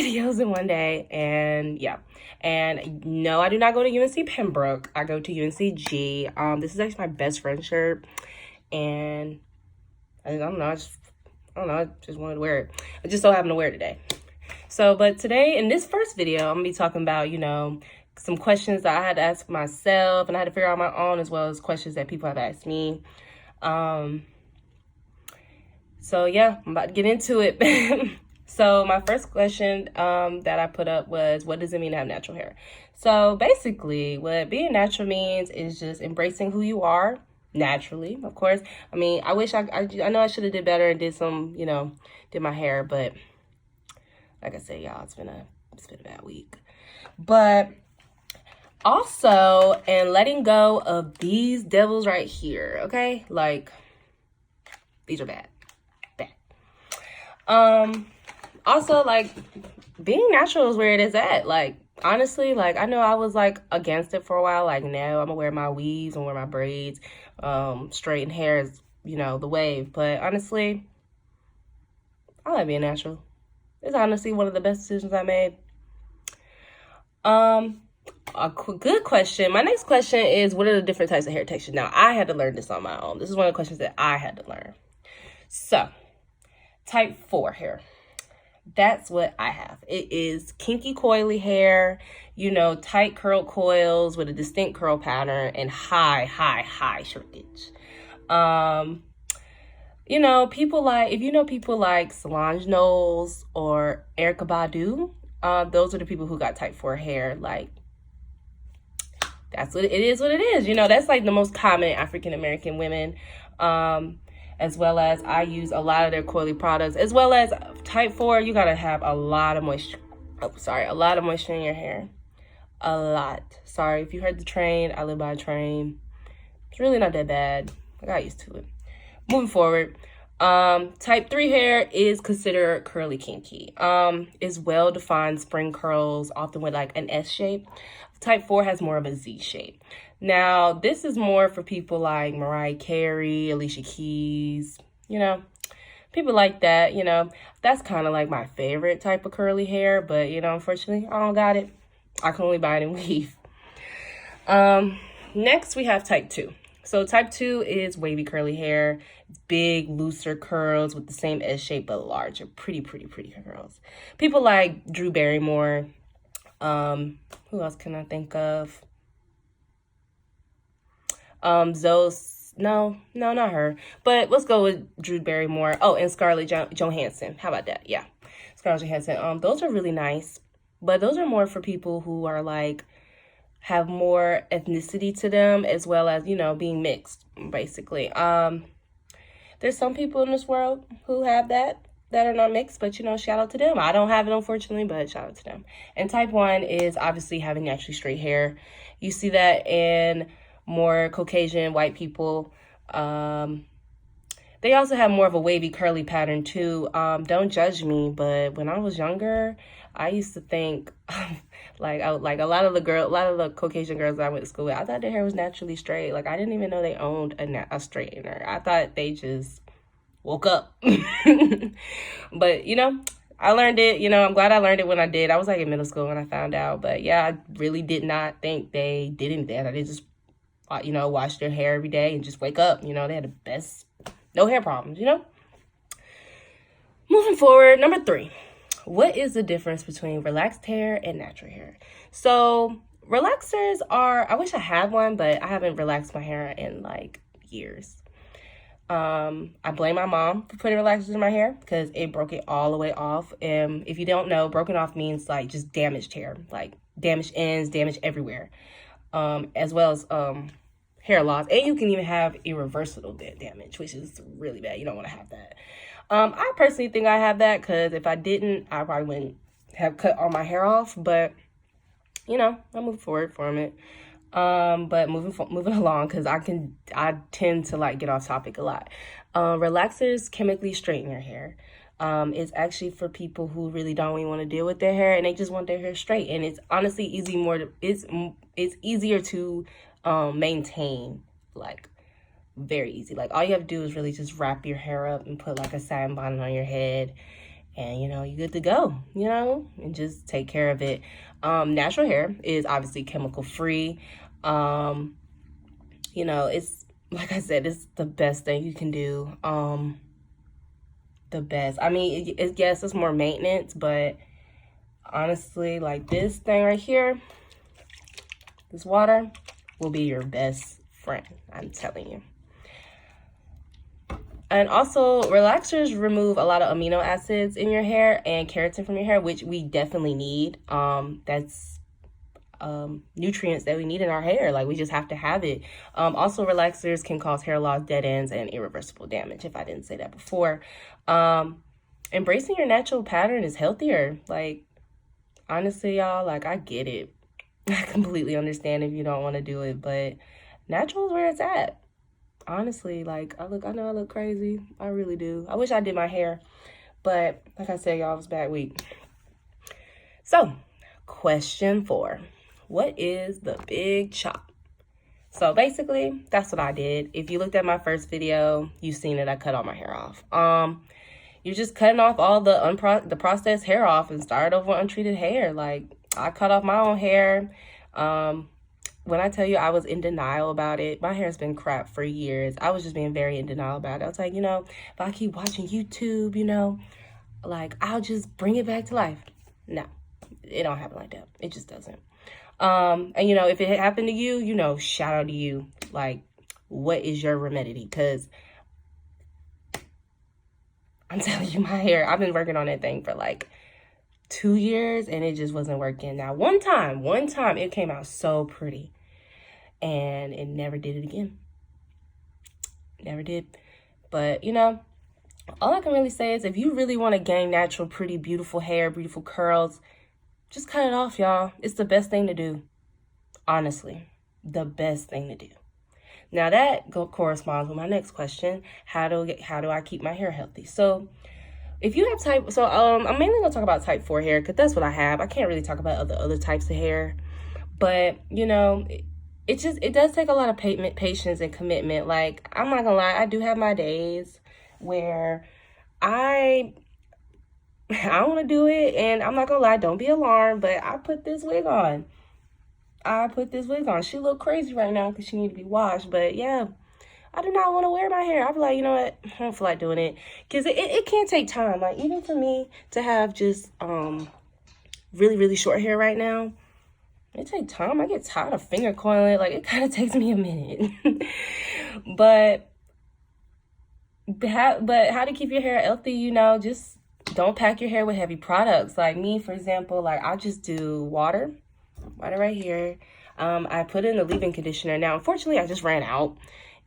videos in one day. And yeah. And no, I do not go to UNC Pembroke. I go to UNCG. This is actually my best friend shirt. And I don't know, I just wanted to wear it. I just so happened to wear it today. So, but today in this first video, I'm gonna be talking about, some questions that I had to ask myself and I had to figure out on my own, as well as questions that people have asked me. So yeah, I'm about to get into it. So my first question that I put up was, what does it mean to have natural hair? So basically, what being natural means is just embracing who you are naturally, of course. I mean, I wish I know I should have did better and did some, did my hair, but like I said, y'all, it's been a bad week. But also, and letting go of these devils right here, okay? Like, these are bad. Also, like, being natural is where it is at. Like, honestly, like, I know I was, like, against it for a while. Like, no, I'm gonna wear my weaves and wear my braids. Straighten hair is, the wave. But honestly, I like being natural. It's honestly one of the best decisions I made. A good question. My next question is, what are the different types of hair texture? Now, I had to learn this on my own. This is one of the questions that I had to learn. So, type 4 hair. That's what I have. It is kinky, coily hair, tight curled coils with a distinct curl pattern and high shrinkage. People like Solange Knowles or Erykah Badu, those are the people who got type 4 hair. Like, that's what it is. That's like the most common African American women. As well as I use a lot of their coily products, as well as type 4, you gotta have a lot of moisture. A lot of moisture in your hair. A lot. Sorry, if you heard the train, I live by a train. It's really not that bad. I got used to it. Moving forward, type 3 hair is considered curly kinky. It's well-defined spring curls, often with like an S shape. Type 4 has more of a Z shape. Now, this is more for people like Mariah Carey, Alicia Keys, people like that, That's kind of like my favorite type of curly hair, but, unfortunately, I don't got it. I can only buy it in weave. Next, we have type 2. So type 2 is wavy curly hair. It's big, looser curls with the same S shape, but larger. Pretty curls. People like Drew Barrymore. Who else can I think of? No, not her. But let's go with Drew Barrymore. Oh, and Scarlett Johansson. How about that? Yeah, Scarlett Johansson. Those are really nice, but those are more for people who are like have more ethnicity to them, as well as being mixed. Basically, there's some people in this world who have that are not mixed, but shout out to them. I don't have it, unfortunately, but shout out to them. And type 1 is obviously having naturally straight hair. You see that in more Caucasian white people. They also have more of a wavy curly pattern too. Don't judge me, but when I was younger, I used to think like a lot of the Caucasian girls that I went to school with, I thought their hair was naturally straight. Like, I didn't even know they owned a straightener. I thought they just woke up. But I learned it. I'm glad I learned it when I did. I was like in middle school when I found out, but yeah, I really did not think they did anything. I did just wash their hair every day and just wake up. They had the best, no hair problems, Moving forward, number 3. What is the difference between relaxed hair and natural hair? So relaxers I wish I had one, but I haven't relaxed my hair in like years. I blame my mom for putting relaxers in my hair because it broke it all the way off. And if you don't know, broken off means like just damaged hair, like damaged ends, damage everywhere. As well as hair loss. And you can even have irreversible damage, which is really bad. You don't want to have that. I personally think I have that because if I didn't, I probably wouldn't have cut all my hair off. But, I moved forward from it. But moving along, because I tend to like get off topic a lot. Relaxers chemically straighten your hair. It's actually for people who really don't even want to deal with their hair and they just want their hair straight. And it's honestly it's easier to maintain, like very easy. Like all you have to do is really just wrap your hair up and put like a satin bonnet on your head and you're good to go, and just take care of it. Natural hair is obviously chemical free. It's, like I said, it's the best thing you can do. The best. I mean, yes, it's more maintenance, but honestly, like this thing right here, this water will be your best friend, I'm telling you. And also, relaxers remove a lot of amino acids in your hair and keratin from your hair, which we definitely need. That's nutrients that we need in our hair. Like, we just have to have it. Also, relaxers can cause hair loss, dead ends, and irreversible damage, if I didn't say that before. Embracing your natural pattern is healthier. Like, honestly, y'all, like, I get it. I completely understand if you don't want to do it, but natural is where it's at. Honestly, like, I know I look crazy. I really do. I wish I did my hair, but like I said, y'all, it was a bad week. So, question 4. What is the big chop? So basically, that's what I did. If you looked at my first video, you've seen it. I cut all my hair off. You're just cutting off all the processed hair off and start over untreated hair. Like, I cut off my own hair. When I tell you I was in denial about it, my hair's been crap for years. I was just being very in denial about it. I was like, if I keep watching YouTube, like, I'll just bring it back to life. No, it don't happen like that. It just doesn't. And if it happened to you, shout out to you. Like, what is your remedy? Because I'm telling you, my hair, I've been working on that thing for like 2 years and it just wasn't working. Now, one time it came out so pretty and it never did it again. Never did. But, all I can really say is if you really want to gain natural, pretty, beautiful hair, beautiful curls, just cut it off, y'all. It's the best thing to do. Honestly, the best thing to do. Now that corresponds with my next question. How do I keep my hair healthy? So if you have I'm mainly gonna talk about type 4 hair because that's what I have. I can't really talk about other types of hair, but it does take a lot of patience and commitment. Like, I'm not gonna lie, I do have my days where I don't want to do it, and I'm not gonna lie, don't be alarmed, but I put this wig on. She look crazy right now because she need to be washed, but yeah, I do not want to wear my hair. I'll be like, you know what? I don't feel like doing it. Because it can take time. Like, even for me to have just really, really short hair right now, it takes time. I get tired of finger coiling. Like, it kind of takes me a minute. But how to keep your hair healthy, just don't pack your hair with heavy products. Like me, for example, like, I just do water right here. I put in a leave-in conditioner. Now, unfortunately, I just ran out.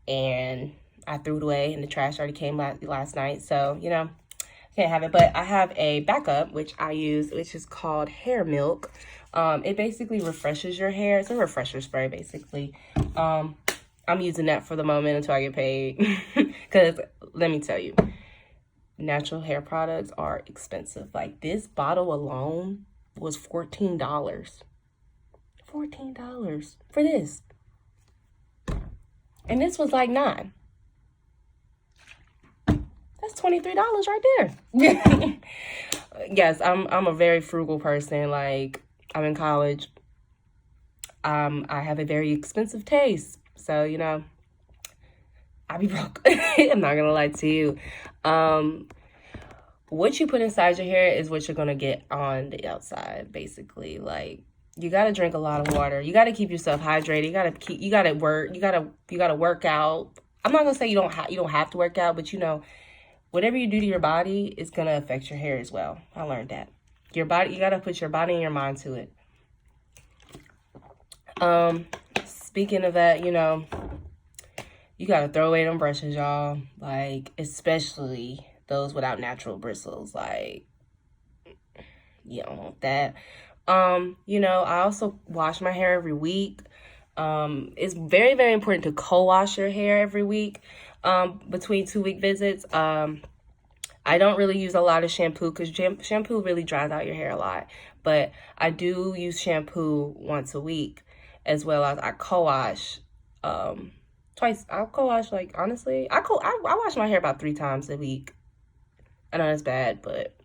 And I threw it away, and the trash already came last night. So, can't have it. But I have a backup, which I use, which is called Hair Milk. It basically refreshes your hair. It's a refresher spray, basically. I'm using that for the moment until I get paid. Because, let me tell you, natural hair products are expensive. Like, this bottle alone was $14. $14 for this. And this was like $9. That's $23 right there. Yes, I'm a very frugal person. Like, I'm in college. I have a very expensive taste. So, I be broke. I'm not gonna lie to you. What you put inside your hair is what you're gonna get on the outside, basically. Like, you gotta drink a lot of water. You gotta keep yourself hydrated. You gotta work out. I'm not gonna say you don't have to work out, but whatever you do to your body is gonna affect your hair as well. I learned that. Your body, you gotta put your body and your mind to it. Speaking of that, you gotta throw away them brushes, y'all. Like, especially those without natural bristles. Like, you don't want that. I also wash my hair every week. It's very, very important to co-wash your hair every week, between 2-week visits. I don't really use a lot of shampoo because shampoo really dries out your hair a lot, but I do use shampoo once a week, as well as I co-wash, twice. I'll co-wash, like, honestly, I wash my hair about 3 times a week. I know that's bad, but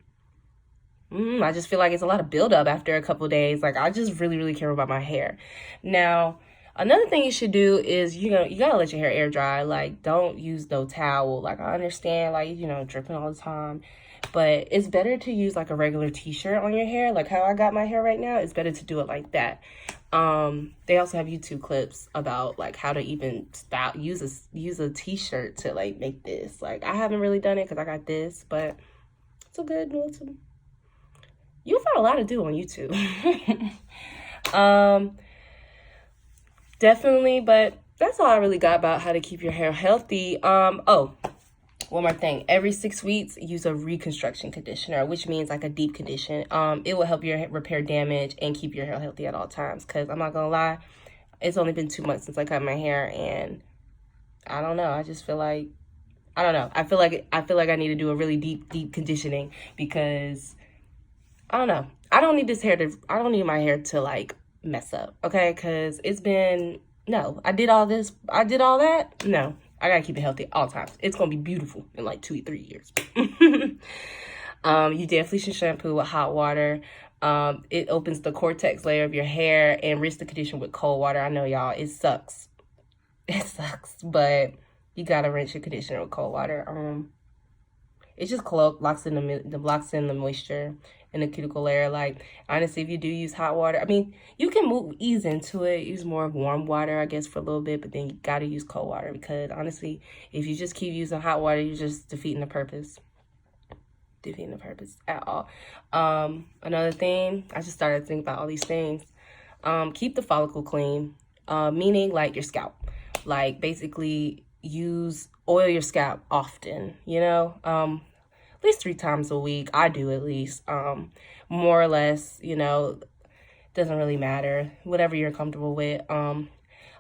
I just feel like it's a lot of buildup after a couple of days. Like, I just really, really care about my hair. Now, another thing you should do is, you gotta let your hair air dry. Like, don't use no towel. Like, I understand, like, dripping all the time. But it's better to use, like, a regular t-shirt on your hair. Like, how I got my hair right now, it's better to do it like that. They also have YouTube clips about, like, how to even use a t-shirt to, like, make this. Like, I haven't really done it because I got this, but it's a good, you'll find a lot to do on YouTube. Definitely, but that's all I really got about how to keep your hair healthy. Oh, one more thing. Every 6 weeks, use a reconstruction conditioner, which means like a deep condition. It will help your hair repair damage and keep your hair healthy at all times. Because I'm not going to lie, it's only been 2 months since I cut my hair, and I don't know. I just feel like, I don't know. I feel like I need to do a really deep conditioning because I don't know. I don't need my hair to like mess up, okay? Because no, I did all that. No, I gotta keep it healthy all times. It's gonna be beautiful in like 2 or 3 years. You definitely should shampoo with hot water. It opens the cortex layer of your hair and rinse the condition with cold water. I know, y'all, it sucks. It sucks, but you gotta rinse your conditioner with cold water. It just locks in the moisture in the cuticle layer. Like, honestly, if you do use hot water, I mean, you can ease into it, use more of warm water, I guess, for a little bit, but then you gotta use cold water because honestly, if you just keep using hot water, you're just defeating the purpose. Defeating the purpose at all. Another thing, I just started to think about all these things. Keep the follicle clean, meaning like your scalp. Like, basically, oil your scalp often, at least 3 times a week. I do, at least. More or less, doesn't really matter. Whatever you're comfortable with.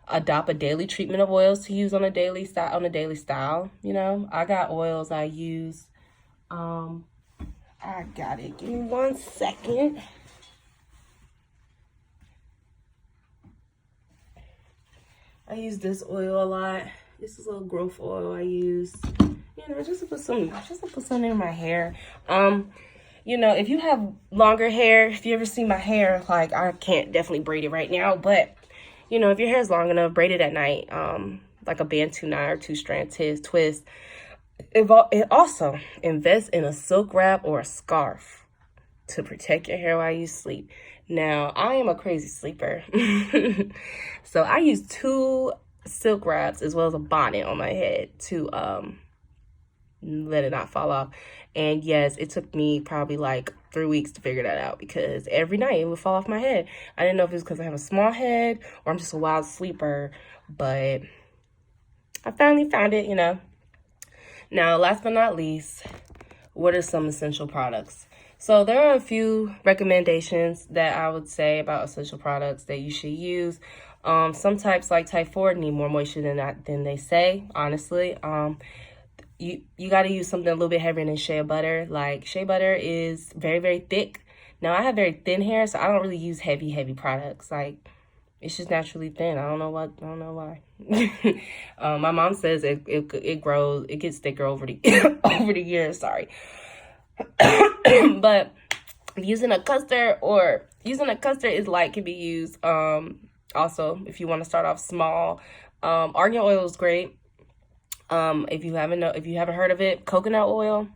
Adopt a daily treatment of oils to use on a daily style. I got oils I use. I got it. Give me 1 second. I use this oil a lot. This is a little growth oil I use, just to put something in my hair. If you have longer hair, if you ever see my hair, like, I can't definitely braid it right now, but, if your hair is long enough, braid it at night, like a Bantu knot or 2-strand twist. It also invest in a silk wrap or a scarf to protect your hair while you sleep. Now, I am a crazy sleeper, so I use 2 silk wraps as well as a bonnet on my head to let it not fall off. And yes, it took me probably like 3 weeks to figure that out because every night it would fall off my head. I didn't know if it was because I have a small head or I'm just a wild sleeper, but I finally found it, Now, last but not least, what are some essential products? So there are a few recommendations that I would say about essential products that you should use. Some types, like type 4, need more moisture than they say, honestly. You got to use something a little bit heavier than shea butter. Like, shea butter is very, very thick. Now, I have very thin hair, so I don't really use heavy products. Like, it's just naturally thin. I don't know why. My mom says it grows, it gets thicker over the over the years. Sorry. But using a custard is light, can be used. Also, if you want to start off small, argan oil is great. If you haven't heard of it, coconut oil,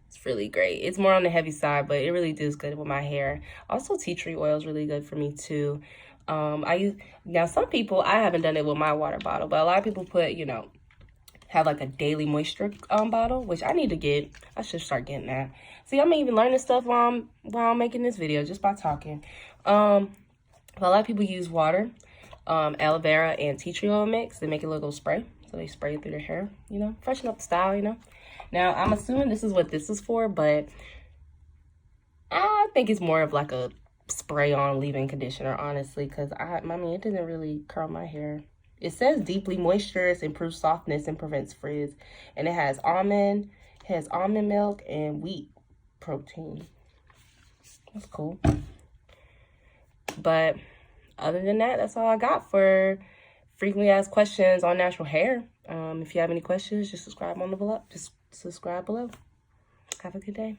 it's really great. It's more on the heavy side, but it really does good with my hair. Also, tea tree oil is really good for me too. Now some people, I haven't done it with my water bottle, but a lot of people have like a daily moisture bottle, which I should start getting that. See, I'm even learning stuff while I'm making this video just by talking. A lot of people use water, aloe vera and tea tree oil mix. They make a little spray, so they spray it through their hair, freshen up the style, Now, I'm assuming this is what this is for, but I think it's more of like a spray-on leave-in conditioner, honestly, because it doesn't really curl my hair. It says deeply moistures, improves softness, and prevents frizz. And it has almond milk and wheat protein. That's cool. But other than that, that's all I got for frequently asked questions on natural hair. If you have any questions, just subscribe below. Have a good day.